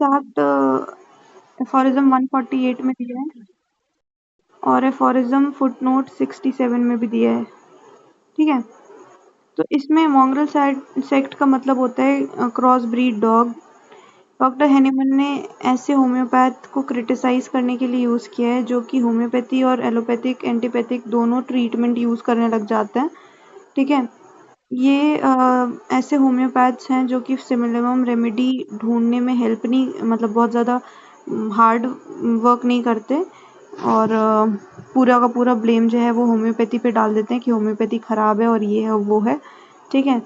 Act aphorism 148 में दिया है और एफोरिज्म फुटनोट 67 में भी दिया है। ठीक है, तो इसमें मॉन्ग्रल सेक्ट का मतलब होता है cross breed dog. Doctor Hahnemann ने ऐसे होम्योपैथ को क्रिटिसाइज करने के लिए यूज़ किया है जो कि होम्योपैथी और एलोपैथिक एंटीपैथिक दोनों ट्रीटमेंट यूज़ करने लग जाते हैं। ठीक है, ये ऐसे होम्योपैथ्स हैं जो कि सिमिलम रेमेडी ढूंढने में हेल्प नहीं, मतलब बहुत ज़्यादा हार्ड वर्क नहीं करते और पूरा का पूरा ब्लेम जो है वो होम्योपैथी पे डाल देते हैं कि होम्योपैथी ख़राब है और ये है वो है। ठीक है,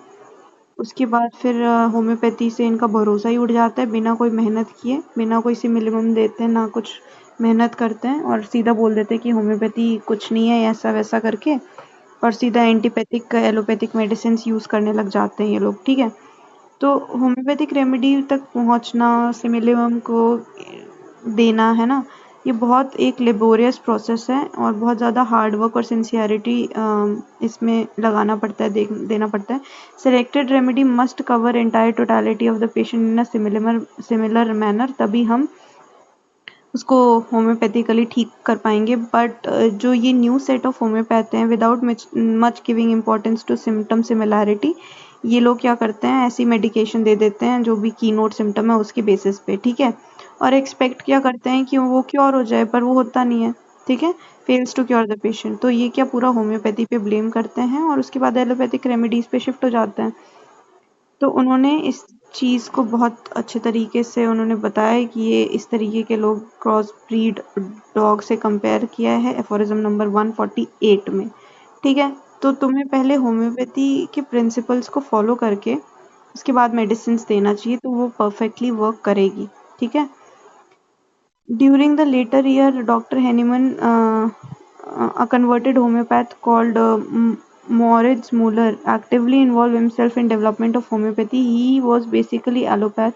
उसके बाद फिर होम्योपैथी से इनका भरोसा ही उड़ जाता है, बिना कोई मेहनत किए, बिना कोई सिमिलम देते हैं, ना कुछ मेहनत करते हैं और सीधा बोल देते हैं कि होम्योपैथी कुछ नहीं है, ऐसा वैसा करके, और सीधा एंटीपैथिक एलोपैथिक मेडिसिन यूज़ करने लग जाते हैं ये लोग। ठीक है, तो होम्योपैथिक रेमेडी तक पहुंचना, सिमिलम को देना, है ना, ये बहुत एक लेबोरियस प्रोसेस है और बहुत ज़्यादा हार्ड वर्क और सिंसियरिटी इसमें लगाना पड़ता है, देना पड़ता है। Selected remedy must cover entire totality of the patient in a similar manner, तभी हम उसको होम्योपैथिकली ठीक कर पाएंगे। बट जो ये न्यू सेट ऑफ होम्योपैथ हैं, without much giving importance to symptom similarity, ये लोग क्या करते हैं, ऐसी मेडिकेशन दे देते हैं जो भी कीनोट सिम्टम है उसके बेसिस पे। ठीक है, और एक्सपेक्ट क्या करते हैं कि वो क्योर हो जाए, पर वो होता नहीं है। ठीक है, fails to cure the patient. तो ये क्या पूरा होम्योपैथी पे ब्लेम करते हैं और उसके बाद एलोपैथिक रेमेडीज पे शिफ्ट हो जाते हैं। तो उन्होंने इस चीज़ को बहुत अच्छे तरीके से उन्होंने बताया कि ये इस तरीके के लोग क्रॉस ब्रीड डॉग से कंपेयर किया है एफोरिज्म नंबर 148 में। ठीक है, तो तुम्हें पहले होम्योपैथी के प्रिंसिपल्स को फॉलो करके उसके बाद मेडिसिन देना चाहिए, तो वो परफेक्टली वर्क करेगी। ठीक है, during the later year doctor Hahnemann, a converted homeopath called Moritz Muller, actively involved himself in development of homeopathy. He was basically allopath.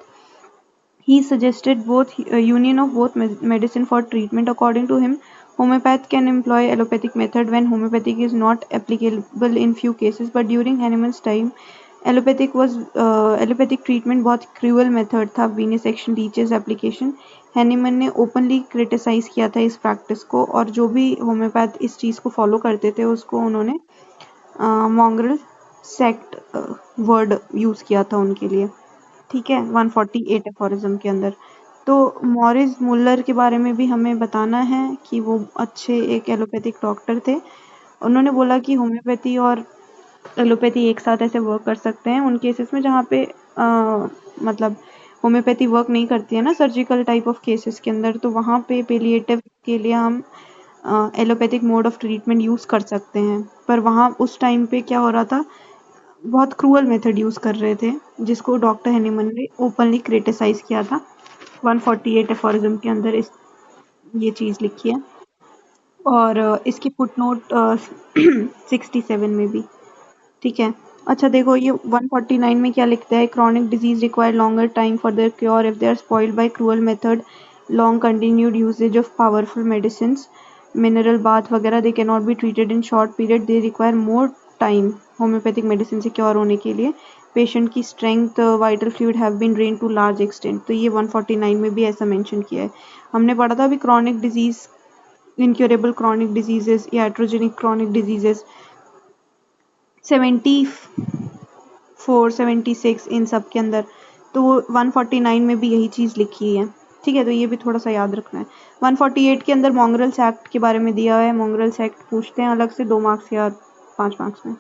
He suggested both union of both medicine for treatment. According to him, homeopath can employ allopathic method when homeopathic is not applicable in few cases. But during Hahnemann's time, allopathic treatment बहुत cruel method था, विनिसेक्शन reaches application. Hahnemann ने openly criticise किया था इस practice को और जो भी होम्योपैथ इस चीज़ को फॉलो करते थे उसको उन्होंने मॉन्ग्रल सेक्ट वर्ड यूज़ किया था उनके लिए। ठीक है, 148 एफोरिज्म के अंदर। तो मॉरिस मुल्लर के बारे में भी हमें बताना है कि वो अच्छे एक एलोपैथिक डॉक्टर थे। उन्होंने बोला कि होम्योपैथी और एलोपैथी एक साथ ऐसे वर्क कर सकते हैं उन केसेस में जहाँ पे मतलब होम्योपैथी वर्क नहीं करती है ना सर्जिकल टाइप ऑफ केसेस के अंदर, तो वहाँ पे पेलिएटिव के लिए हम allopathic mode of treatment use कर सकते हैं। पर वहाँ उस टाइम पे क्या हो रहा था, बहुत क्रूअल मेथड यूज़ कर रहे थे, जिसको डॉक्टर हैनीमन ने ओपनली क्रिटिसाइज किया था। 148 एफोरिज्म के अंदर ये चीज़ लिखी है और इसकी फुटनोट 67 में भी। ठीक है, अच्छा देखो ये 149 में क्या लिखता है, chronic disease require longer time for their cure if they are spoiled by cruel method, long continued usages of powerful medicine, mineral bath वगैरह, they can not be treated in short period, they require more time homeopathic medicine से cure होने के लिए। Patient की strength, vital fluid have been drain to large extent. तो ये 149 में भी ऐसा मेंशन किया है। हमने पढ़ा था अभी chronic disease, incurable chronic diseases, iatrogenic chronic diseases 74 76 इन सब के अंदर, तो 149 में भी यही चीज़ लिखी है। ठीक है, तो ये भी थोड़ा सा याद रखना है। 148 के अंदर मॉन्ग्रल एक्ट के बारे में दिया है। मॉन्ग्रल एक्ट पूछते हैं अलग से 2 मार्क्स या 5 मार्क्स में।